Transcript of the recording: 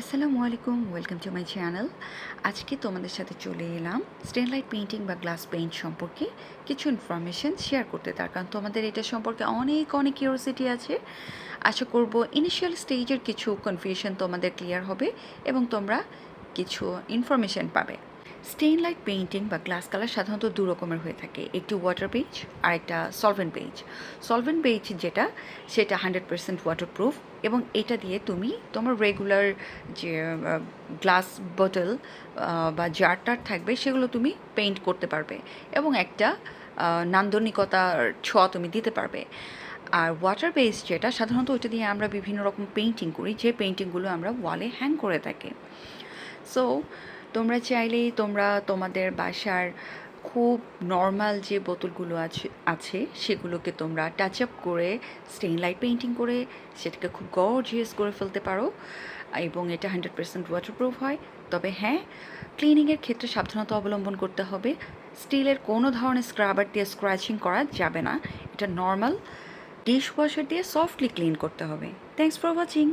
আসসালামু আলাইকুম, welcome to my channel. আজকে তোমাদের সাথে চলে এলাম স্টেনলাইট পেইন্টিং বা গ্লাস পেইন্ট সম্পর্কে কিছু ইনফরমেশন শেয়ার করতে। তার কারণ তোমাদের এটা সম্পর্কে অনেক অনেক কিউরিওসিটি আছে। আশা করব ইনিশিয়াল স্টেজের কিছু কনফিউশন তোমাদের ক্লিয়ার হবে এবং তোমরা কিছু ইনফরমেশন পাবে। স্টেইন লাইট পেইন্টিং বা গ্লাস কালার সাধারণত দু রকমের হয়ে থাকে, একটি ওয়াটার বেজ আর একটা সলভেন্ট বেজ। সলভেন্ট বেজ যেটা, সেটা 100% ওয়াটারপ্রুফ এবং এটা দিয়ে তুমি তোমার রেগুলার যে গ্লাস বোতল বা জারটার থাকবে সেগুলো তুমি পেইন্ট করতে পারবে এবং একটা নান্দনিকতার ছোঁয়া তুমি দিতে পারবে। আর ওয়াটার বেস যেটা, সাধারণত ওইটা দিয়ে আমরা বিভিন্ন রকম পেইন্টিং করি, যে পেইন্টিংগুলো আমরা ওয়ালে হ্যাং করে থাকি। সো তোমরা চাইলেই তোমরা তোমাদের বাসার খুব নর্মাল যে বোতলগুলো আছে সেগুলোকে তোমরা টাচ আপ করে স্টেইন লাইট পেইন্টিং করে সেটাকে খুব গর্জিয়াস করে ফেলতে পারো এবং এটা 100% ওয়াটারপ্রুফ হয়। তবে হ্যাঁ, ক্লিনিংয়ের ক্ষেত্রে সাবধানতা অবলম্বন করতে হবে। স্টিলের কোনো ধরনের স্ক্রাবার দিয়ে স্ক্র্যাচিং করা যাবে না। এটা নর্মাল ডিশ ওয়াশার দিয়ে সফটলি ক্লিন করতে হবে। Thanks for watching.